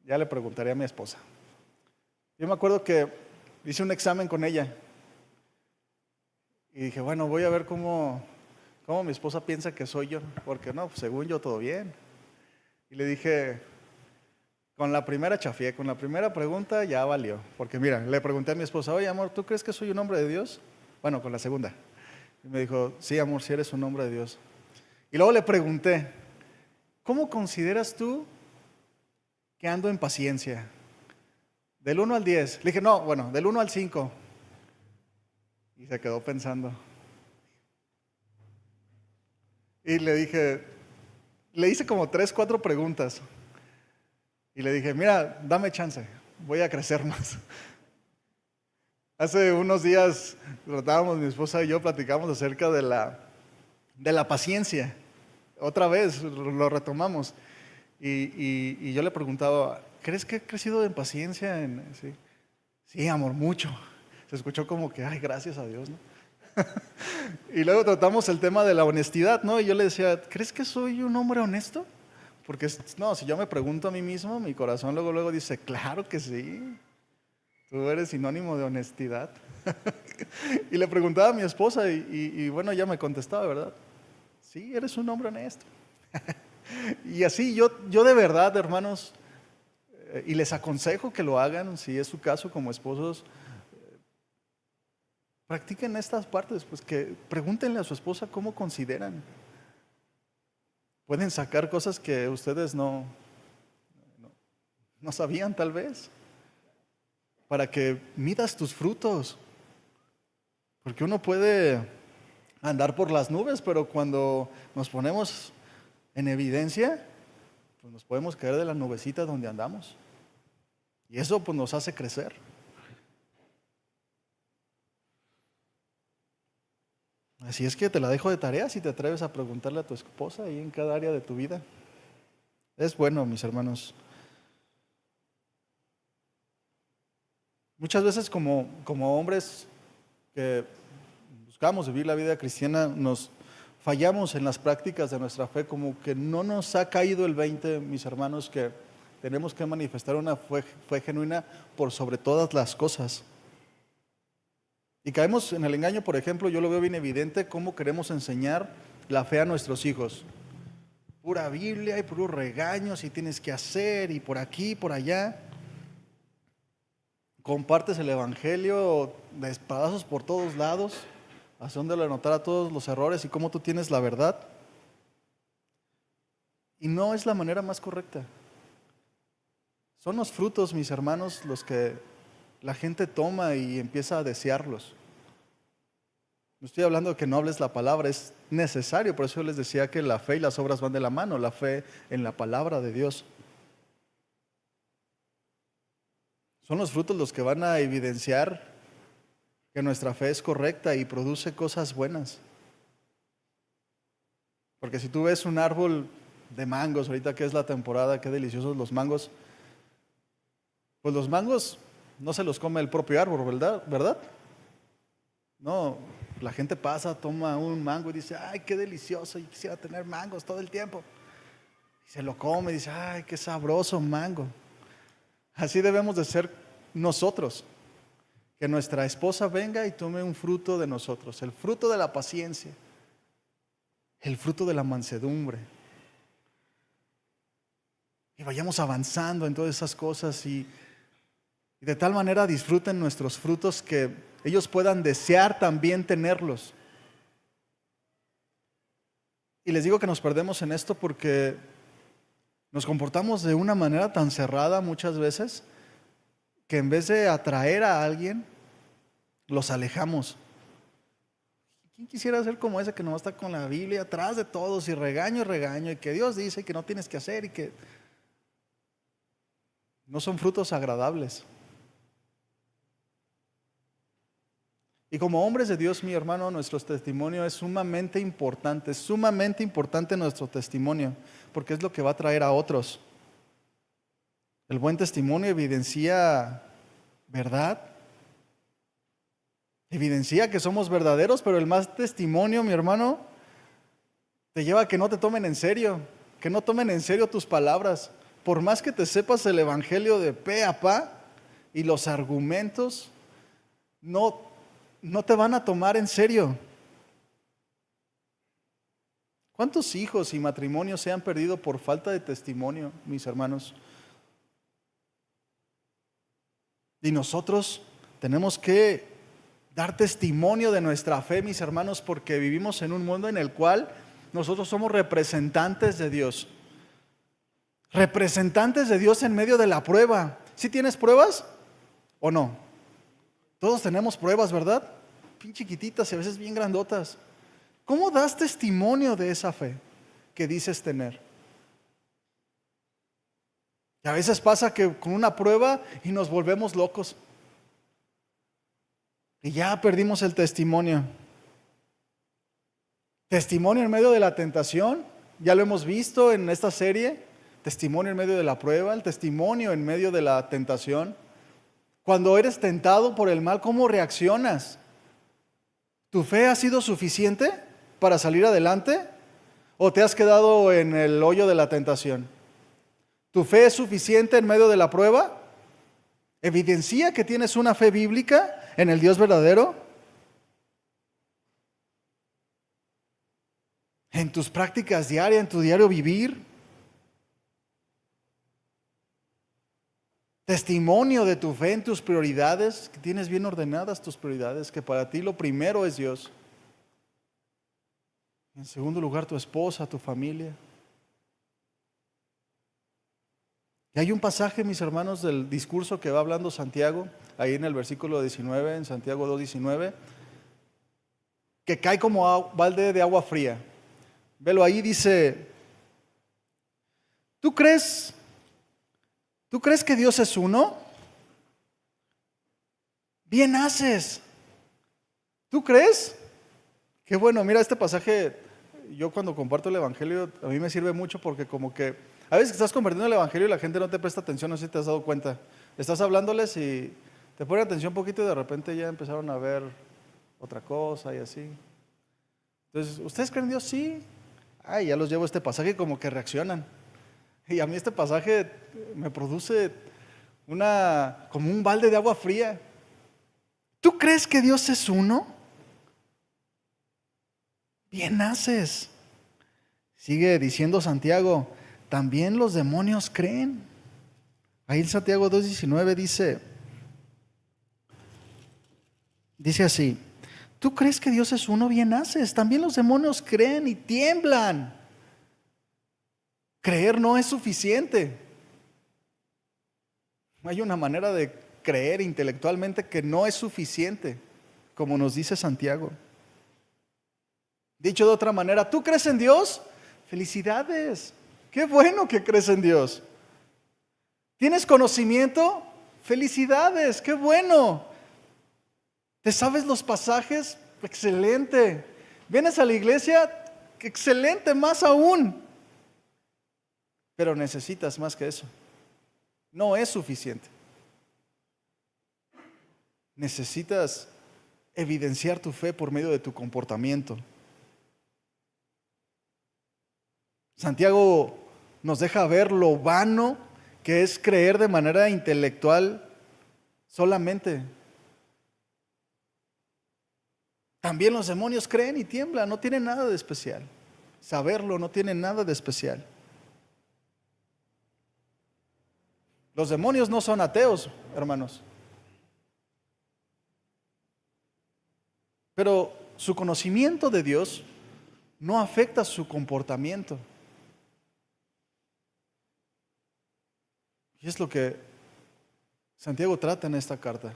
Ya le preguntaría a mi esposa. Yo me acuerdo que hice un examen con ella. Y dije, bueno, voy a ver cómo mi esposa piensa que soy yo. Porque no, pues, según yo todo bien. Y le dije, con la primera chafié, con la primera pregunta ya valió. Porque mira, le pregunté a mi esposa, oye amor, ¿tú crees que soy un hombre de Dios? Bueno, con la segunda. Y me dijo, sí amor, sí eres un hombre de Dios. Y luego le pregunté, ¿cómo consideras tú que ando en paciencia? Del 1 al 10. Le dije, no, bueno, del 1 al 5. Y se quedó pensando. Y le dije, le hice como 3, 4 preguntas. Y le dije, mira, dame chance, voy a crecer más. Hace unos días tratábamos, mi esposa y yo platicamos acerca de la paciencia. Otra vez lo retomamos. Y yo le preguntaba, ¿crees que he crecido en paciencia? Sí. Sí, amor, mucho. Se escuchó como que, ay, gracias a Dios, ¿no? Y luego tratamos el tema de la honestidad, ¿no? Y yo le decía, ¿crees que soy un hombre honesto? Porque, no, si yo me pregunto a mí mismo, mi corazón luego dice, claro que sí. Tú eres sinónimo de honestidad. Y le preguntaba a mi esposa y bueno, ella me contestaba, ¿verdad? Sí, eres un hombre honesto. Y así yo de verdad, hermanos, y les aconsejo que lo hagan, si es su caso como esposos, practiquen estas partes, pues que pregúntenle a su esposa cómo consideran. Pueden sacar cosas que ustedes no sabían tal vez, para que midas tus frutos. Porque uno puede andar por las nubes, pero cuando nos ponemos en evidencia, pues nos podemos caer de la nubecita donde andamos. Y eso pues nos hace crecer. Así es que te la dejo de tarea si te atreves a preguntarle a tu esposa ahí en cada área de tu vida. Es bueno, mis hermanos. Muchas veces como hombres que buscamos vivir la vida cristiana, nos fallamos en las prácticas de nuestra fe, como que no nos ha caído el 20, mis hermanos, que tenemos que manifestar una fe genuina por sobre todas las cosas. Y caemos en el engaño, por ejemplo, yo lo veo bien evidente, cómo queremos enseñar la fe a nuestros hijos. Pura Biblia y puros regaños y tienes que hacer y por aquí, por allá. Compartes el evangelio de espadazos por todos lados. haciéndole notar a todos los errores y cómo tú tienes la verdad. Y no es la manera más correcta. Son los frutos, mis hermanos, los que la gente toma y empieza a desearlos. No estoy hablando de que no hables la palabra, es necesario. Por eso yo les decía que la fe y las obras van de la mano, la fe en la palabra de Dios. Son los frutos los que van a evidenciar que nuestra fe es correcta y produce cosas buenas. Porque si tú ves un árbol de mangos, ahorita que es la temporada, qué deliciosos los mangos, pues los mangos no se los come el propio árbol, ¿verdad? No, la gente pasa, toma un mango y dice, ay, qué delicioso, yo quisiera tener mangos todo el tiempo. Y se lo come y dice, ay, qué sabroso mango. Así debemos de ser nosotros. Que nuestra esposa venga y tome un fruto de nosotros, el fruto de la paciencia, el fruto de la mansedumbre. Y vayamos avanzando en todas esas cosas y de tal manera disfruten nuestros frutos que ellos puedan desear también tenerlos. Y les digo que nos perdemos en esto porque nos comportamos de una manera tan cerrada muchas veces que en vez de atraer a alguien, los alejamos. ¿Quién quisiera ser como ese que no está con la Biblia atrás de todos y regaño, y que Dios dice que no tienes que hacer y que no son frutos agradables? Y como hombres de Dios, mi hermano, nuestro testimonio es sumamente importante nuestro testimonio, porque es lo que va a traer a otros. El buen testimonio evidencia verdad, evidencia que somos verdaderos, pero el mal testimonio, mi hermano, te lleva a que no te tomen en serio, que no tomen en serio tus palabras. Por más que te sepas el evangelio de pe a pa y los argumentos, no te van a tomar en serio. ¿Cuántos hijos y matrimonios se han perdido por falta de testimonio, mis hermanos? Y nosotros tenemos que dar testimonio de nuestra fe, mis hermanos, porque vivimos en un mundo en el cual nosotros somos representantes de Dios. Representantes de Dios en medio de la prueba. ¿Sí tienes pruebas o no? Todos tenemos pruebas, ¿verdad? Bien chiquititas y a veces bien grandotas. ¿Cómo das testimonio de esa fe que dices tener? Y a veces pasa que con una prueba y nos volvemos locos. Y ya perdimos el testimonio. Testimonio en medio de la tentación, ya lo hemos visto en esta serie. Testimonio en medio de la prueba, el testimonio en medio de la tentación. Cuando eres tentado por el mal, ¿cómo reaccionas? ¿Tu fe ha sido suficiente para salir adelante? ¿O te has quedado en el hoyo de la tentación? ¿Tu fe es suficiente en medio de la prueba? ¿Evidencia que tienes una fe bíblica en el Dios verdadero? ¿En tus prácticas diarias, en tu diario vivir? Testimonio de tu fe en tus prioridades, que tienes bien ordenadas tus prioridades, que para ti lo primero es Dios. En segundo lugar, tu esposa, tu familia. Y hay un pasaje, mis hermanos, del discurso que va hablando Santiago, ahí en el versículo 19, en Santiago 2:19, que cae como balde de agua fría. Velo ahí, dice, ¿tú crees que Dios es uno? Bien haces. ¿Tú crees? Qué bueno, mira, este pasaje, yo cuando comparto el evangelio, a mí me sirve mucho porque como que a veces estás compartiendo el evangelio y la gente no te presta atención, no sé si te has dado cuenta. Estás hablándoles y te ponen atención un poquito y de repente ya empezaron a ver otra cosa y así. Entonces, ¿ustedes creen en Dios? Sí. Ay, ya los llevo a este pasaje y como que reaccionan. Y a mí este pasaje me produce como un balde de agua fría. ¿Tú crees que Dios es uno? Bien haces. Sigue diciendo Santiago, también los demonios creen. Ahí en Santiago 2:19 dice así, Tú crees que Dios es uno, bien haces. También los demonios creen y tiemblan. Creer no es suficiente. Hay una manera de creer intelectualmente que no es suficiente, como nos dice Santiago. Dicho de otra manera, ¿tú crees en Dios? Felicidades. Qué bueno que crees en Dios. ¿Tienes conocimiento? Felicidades. Qué bueno. ¿Te sabes los pasajes? Excelente. ¿Vienes a la iglesia? Excelente, más aún. Pero necesitas más que eso. No es suficiente. Necesitas evidenciar tu fe por medio de tu comportamiento. Santiago nos deja ver lo vano que es creer de manera intelectual solamente. También los demonios creen y tiemblan, no tienen nada de especial. Saberlo no tiene nada de especial. Los demonios no son ateos, hermanos. Pero su conocimiento de Dios no afecta su comportamiento. Y es lo que Santiago trata en esta carta.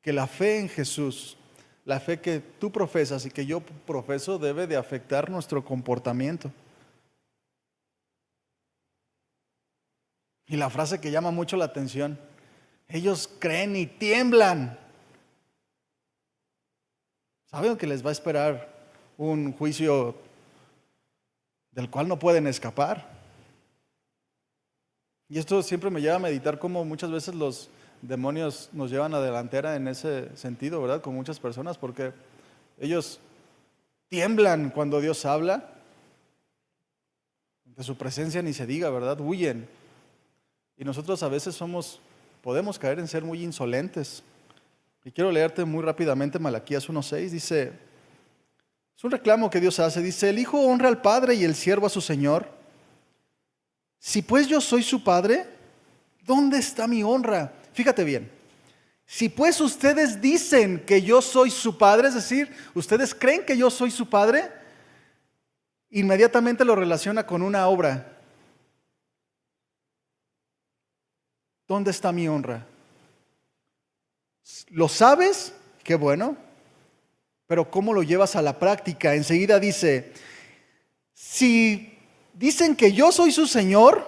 Que la fe en Jesús, la fe que tú profesas y que yo profeso, debe de afectar nuestro comportamiento. Y la frase que llama mucho la atención: ellos creen y tiemblan. Saben que les va a esperar un juicio del cual no pueden escapar. Y esto siempre me lleva a meditar cómo muchas veces los demonios nos llevan a delantera en ese sentido, ¿verdad? Con muchas personas, porque ellos tiemblan cuando Dios habla. De su presencia ni se diga, ¿verdad? Huyen. Y nosotros a veces podemos caer en ser muy insolentes. Y quiero leerte muy rápidamente Malaquías 1:6. Dice, es un reclamo que Dios hace. Dice, el hijo honra al padre y el siervo a su señor. Si pues yo soy su padre, ¿dónde está mi honra? Fíjate bien. Si pues ustedes dicen que yo soy su padre, es decir, ustedes creen que yo soy su padre, inmediatamente lo relaciona con una obra. ¿Dónde está mi honra? ¿Lo sabes? Qué bueno. Pero ¿cómo lo llevas a la práctica? Enseguida dice, si dicen que yo soy su Señor,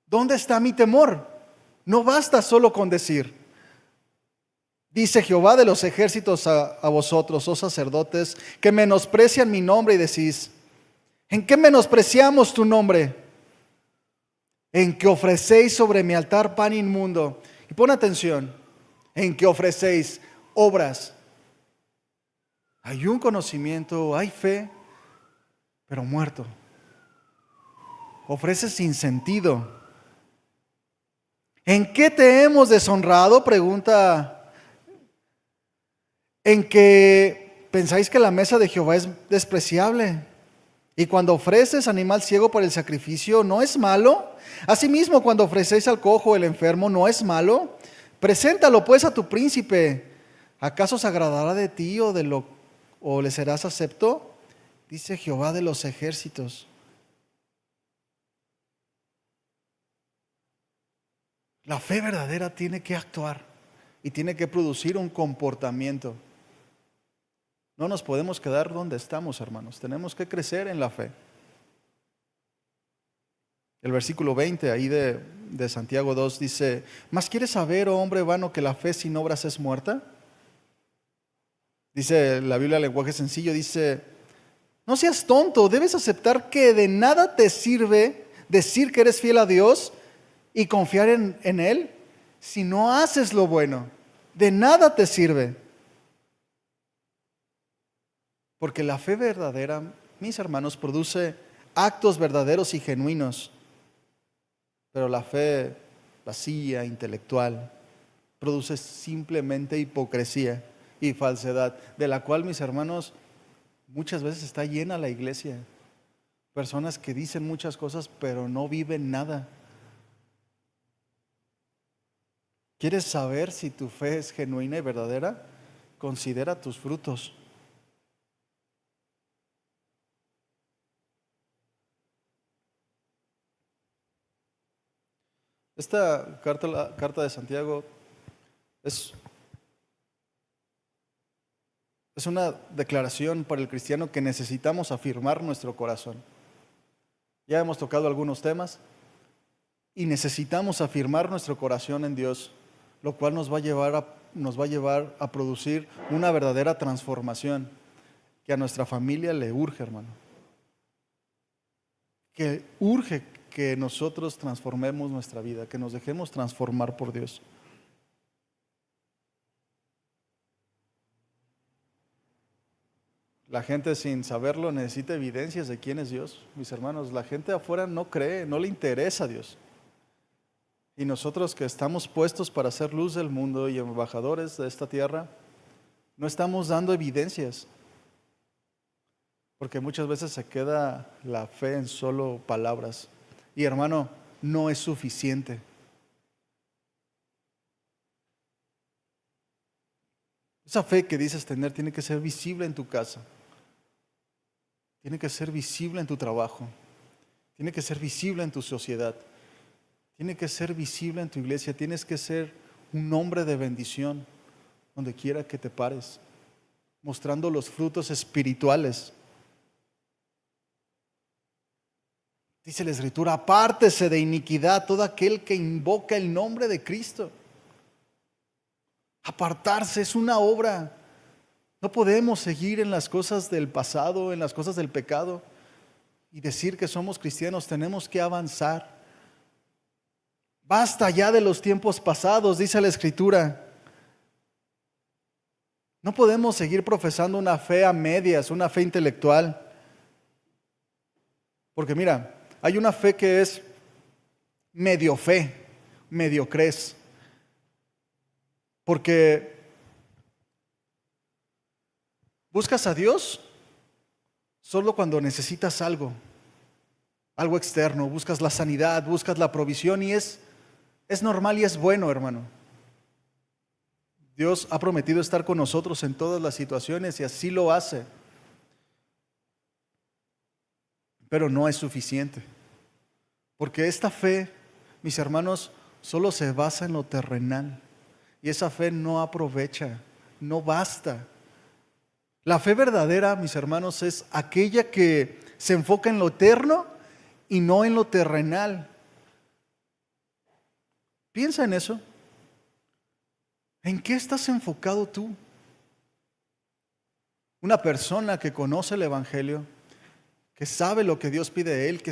¿dónde está mi temor? No basta solo con decir. Dice Jehová de los ejércitos a vosotros, oh sacerdotes, que menosprecian mi nombre y decís, ¿en qué menospreciamos tu nombre? En que ofrecéis sobre mi altar pan inmundo. Y pon atención, en que ofrecéis obras. Hay un conocimiento, hay fe, pero muerto. Ofreces sin sentido. ¿En qué te hemos deshonrado? Pregunta. ¿En que pensáis que la mesa de Jehová es despreciable? Y cuando ofreces animal ciego para el sacrificio, ¿no es malo? Asimismo, cuando ofrecéis al cojo o el enfermo, ¿no es malo? Preséntalo pues a tu príncipe. ¿Acaso se agradará de ti o le serás acepto? Dice Jehová de los ejércitos. La fe verdadera tiene que actuar y tiene que producir un comportamiento. No nos podemos quedar donde estamos, hermanos. Tenemos que crecer en la fe. El versículo 20 ahí de Santiago 2 dice, ¿mas quieres saber, oh hombre vano, que la fe sin obras es muerta? Dice la Biblia, lenguaje sencillo, dice, no seas tonto, debes aceptar que de nada te sirve decir que eres fiel a Dios y confiar en Él si no haces lo bueno. De nada te sirve. Porque la fe verdadera, mis hermanos, produce actos verdaderos y genuinos. Pero la fe vacía, intelectual, produce simplemente hipocresía y falsedad, de la cual, mis hermanos, muchas veces está llena la iglesia. Personas que dicen muchas cosas, pero no viven nada. ¿Quieres saber si tu fe es genuina y verdadera? considera tus frutos. Esta carta, la carta de Santiago, es una declaración para el cristiano que necesitamos afirmar nuestro corazón. Ya hemos tocado algunos temas y necesitamos afirmar nuestro corazón en Dios, lo cual nos va a llevar a producir una verdadera transformación que a nuestra familia le urge, hermano. Que urge que nosotros transformemos nuestra vida, que nos dejemos transformar por Dios. La gente, sin saberlo, necesita evidencias de quién es Dios. Mis hermanos, la gente afuera no cree, no le interesa a Dios. Y nosotros, que estamos puestos para ser luz del mundo y embajadores de esta tierra, no estamos dando evidencias. Porque muchas veces se queda la fe en solo palabras. Y hermano, no es suficiente. Esa fe que dices tener tiene que ser visible en tu casa. Tiene que ser visible en tu trabajo. Tiene que ser visible en tu sociedad. Tiene que ser visible en tu iglesia. Tienes que ser un hombre de bendición donde quiera que te pares, mostrando los frutos espirituales. Dice la Escritura: apártese de iniquidad todo aquel que invoca el nombre de Cristo. Apartarse es una obra. No podemos seguir en las cosas del pasado, en las cosas del pecado y decir que somos cristianos. Tenemos que avanzar. Basta ya de los tiempos pasados, dice la Escritura. No podemos seguir profesando una fe a medias, una fe intelectual. Porque mira, hay una fe que es medio fe, medio crees. Porque buscas a Dios solo cuando necesitas algo externo. Buscas la sanidad, buscas la provisión y es normal y es bueno, hermano. Dios ha prometido estar con nosotros en todas las situaciones y así lo hace. Pero no es suficiente. Porque esta fe, mis hermanos, solo se basa en lo terrenal. Y esa fe no aprovecha, no basta. La fe verdadera, mis hermanos, es aquella que se enfoca en lo eterno y no en lo terrenal. Piensa en eso. ¿En qué estás enfocado tú? Una persona que conoce el Evangelio, que sabe lo que Dios pide de él,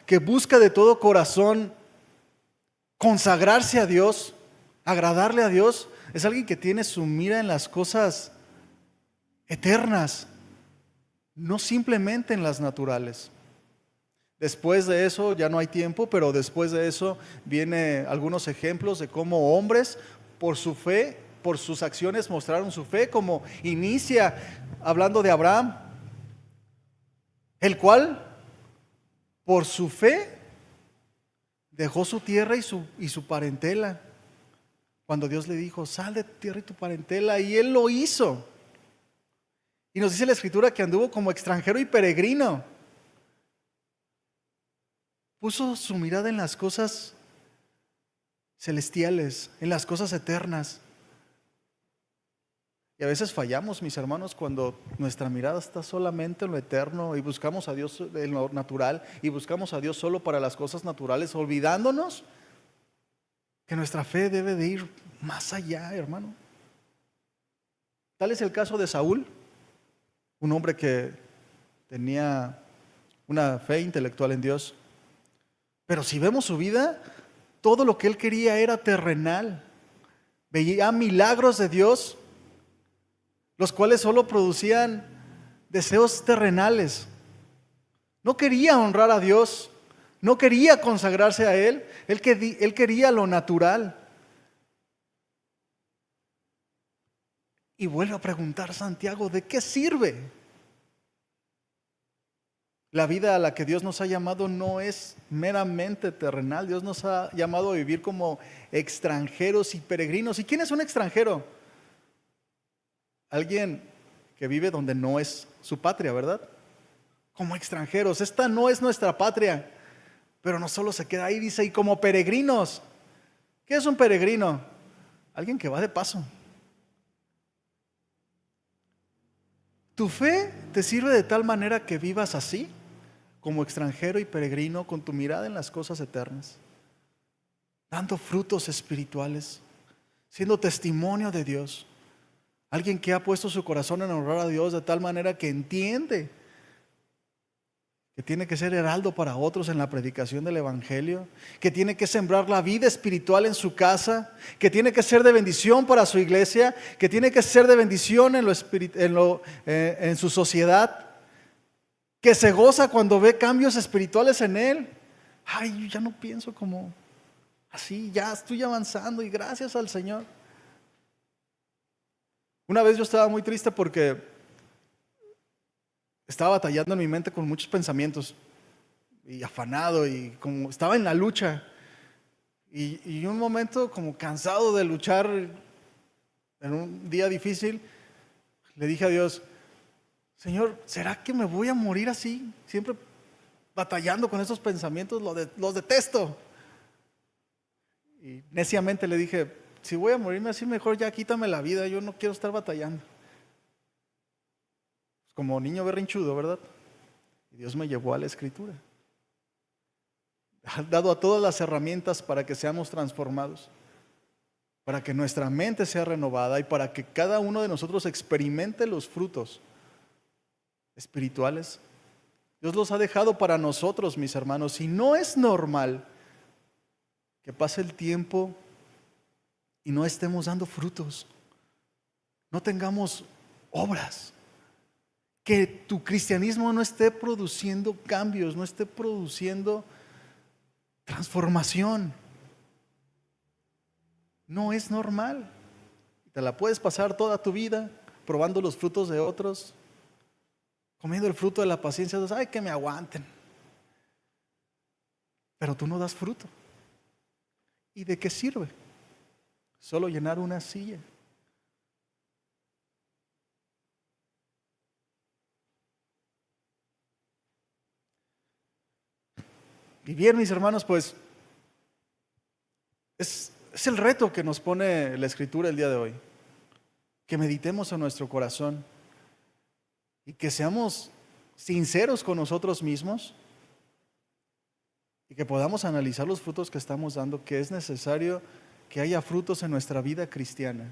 que busca de todo corazón consagrarse a Dios, agradarle a Dios, es alguien que tiene su mira en las cosas eternas, no simplemente en las naturales. Después de eso, ya no hay tiempo, pero después de eso viene algunos ejemplos de cómo hombres, por su fe, por sus acciones mostraron su fe, como inicia hablando de Abraham, el cual por su fe dejó su tierra y su parentela. Cuando Dios le dijo: sal de tu tierra y tu parentela, y él lo hizo. Y nos dice la Escritura que anduvo como extranjero y peregrino. Puso su mirada en las cosas celestiales, en las cosas eternas. Y a veces fallamos, mis hermanos, cuando nuestra mirada está solamente en lo eterno y buscamos a Dios en lo natural y buscamos a Dios solo para las cosas naturales, olvidándonos que nuestra fe debe de ir más allá, hermano. Tal es el caso de Saúl, un hombre que tenía una fe intelectual en Dios. Pero si vemos su vida, todo lo que él quería era terrenal. Veía milagros de Dios, los cuales solo producían deseos terrenales. No quería honrar a Dios, no quería consagrarse a Él, él quería lo natural. Y vuelve a preguntar Santiago: ¿de qué sirve? La vida a la que Dios nos ha llamado no es meramente terrenal. Dios nos ha llamado a vivir como extranjeros y peregrinos. ¿Y quién es un extranjero? alguien que vive donde no es su patria, ¿verdad? Como extranjeros, esta no es nuestra patria, pero no solo se queda ahí, dice, y como peregrinos. ¿Qué es un peregrino? Alguien que va de paso. ¿Tu fe te sirve de tal manera que vivas así, como extranjero y peregrino, con tu mirada en las cosas eternas, dando frutos espirituales, siendo testimonio de Dios? Alguien que ha puesto su corazón en honrar a Dios de tal manera que entiende que tiene que ser heraldo para otros en la predicación del Evangelio, que tiene que sembrar la vida espiritual en su casa, que tiene que ser de bendición para su iglesia, que tiene que ser de bendición en su sociedad, que se goza cuando ve cambios espirituales en él. Ay, yo ya no pienso como así, ya estoy avanzando y gracias al Señor. Una vez yo estaba muy triste porque estaba batallando en mi mente con muchos pensamientos y afanado y como estaba en la lucha y un momento como cansado de luchar en un día difícil, le dije a Dios, Señor, ¿será que me voy a morir así? Siempre batallando con esos pensamientos, los detesto. Y neciamente le dije, si voy a morirme así, mejor ya quítame la vida, yo no quiero estar batallando. Como niño berrinchudo, ¿verdad? Y Dios me llevó a la Escritura. Ha dado a todas las herramientas para que seamos transformados, para que nuestra mente sea renovada y para que cada uno de nosotros experimente los frutos espirituales. Dios los ha dejado para nosotros, mis hermanos, y no es normal que pase el tiempo y no estemos dando frutos, no tengamos obras, que tu cristianismo no esté produciendo cambios, no esté produciendo transformación. No es normal. Te la puedes pasar toda tu vida probando los frutos de otros, comiendo el fruto de la paciencia de otros. Ay, que me aguanten. Pero tú no das fruto. ¿Y de qué sirve? Solo llenar una silla. Y bien, mis hermanos, pues es el reto que nos pone la Escritura el día de hoy. Que meditemos en nuestro corazón y que seamos sinceros con nosotros mismos y que podamos analizar los frutos que estamos dando, que es necesario que haya frutos en nuestra vida cristiana.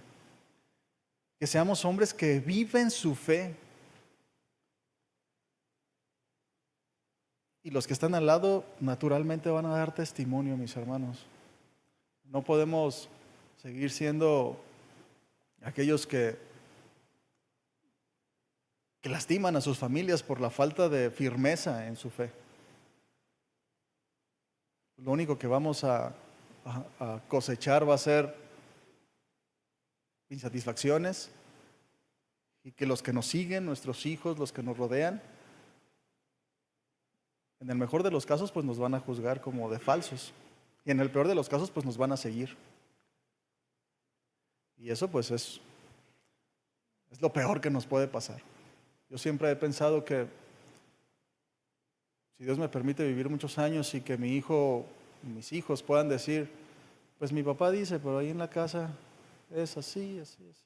Que seamos hombres que viven su fe. Y los que están al lado naturalmente van a dar testimonio, mis hermanos. No podemos seguir siendo aquellos que lastiman a sus familias por la falta de firmeza en su fe. Lo único que vamos a cosechar va a ser insatisfacciones y que los que nos siguen, nuestros hijos, los que nos rodean, en el mejor de los casos pues nos van a juzgar como de falsos y en el peor de los casos pues nos van a seguir. Y eso pues es lo peor que nos puede pasar. Yo siempre he pensado que si Dios me permite vivir muchos años y que mis hijos puedan decir, pues mi papá dice, pero ahí en la casa es así, así, así.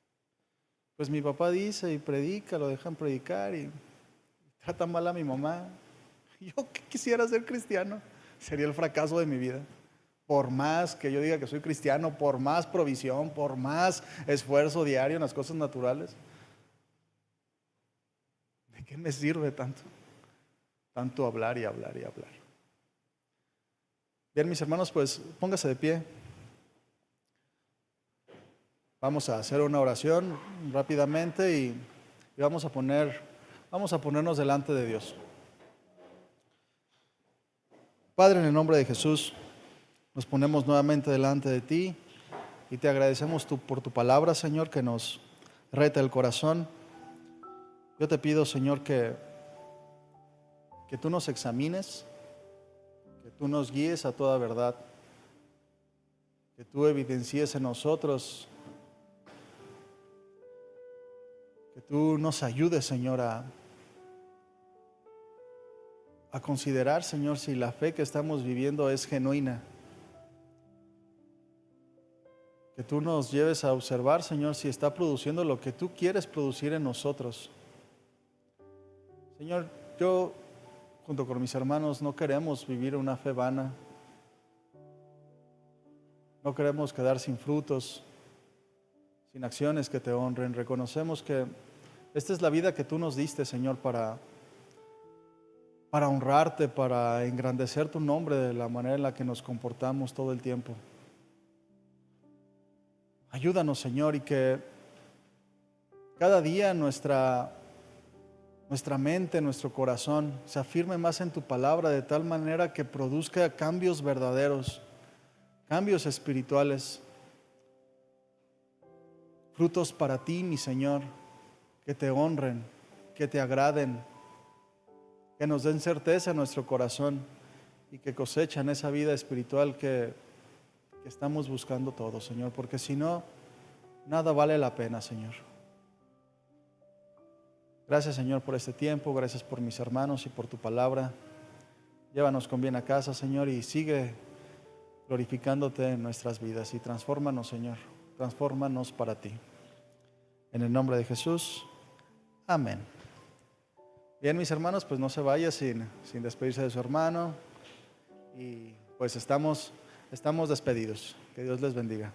Pues mi papá dice y predica, lo dejan predicar y trata mal a mi mamá. Yo que quisiera ser cristiano, sería el fracaso de mi vida. Por más que yo diga que soy cristiano, por más provisión, por más esfuerzo diario en las cosas naturales, ¿de qué me sirve tanto hablar y hablar y hablar? Bien, mis hermanos, pues póngase de pie. Vamos a hacer una oración rápidamente y vamos a ponernos delante de Dios. Padre, en el nombre de Jesús, nos ponemos nuevamente delante de ti y te agradecemos por tu palabra, Señor, que nos reta el corazón. Yo te pido, Señor, que tú nos examines, que tú nos guíes a toda verdad, que tú evidencies en nosotros tú nos ayudes, Señor, a considerar, Señor, si la fe que estamos viviendo es genuina. Que tú nos lleves a observar, Señor, si está produciendo lo que tú quieres producir en nosotros. Señor, yo, junto con mis hermanos, no queremos vivir una fe vana. No queremos quedar sin frutos, sin acciones que te honren. Reconocemos que esta es la vida que tú nos diste, Señor, para honrarte, para engrandecer tu nombre de la manera en la que nos comportamos todo el tiempo. Ayúdanos, Señor, y que cada día nuestra mente, nuestro corazón se afirme más en tu palabra de tal manera que produzca cambios verdaderos, cambios espirituales, frutos para ti, mi Señor, que te honren, que te agraden, que nos den certeza en nuestro corazón y que cosechan esa vida espiritual que estamos buscando todos, Señor, porque si no, nada vale la pena, Señor. Gracias, Señor, por este tiempo, gracias por mis hermanos y por tu palabra. Llévanos con bien a casa, Señor, y sigue glorificándote en nuestras vidas y transfórmanos, Señor, transfórmanos para ti. En el nombre de Jesús, amén. Bien, mis hermanos, pues no se vaya sin despedirse de su hermano y pues estamos despedidos. Que Dios les bendiga.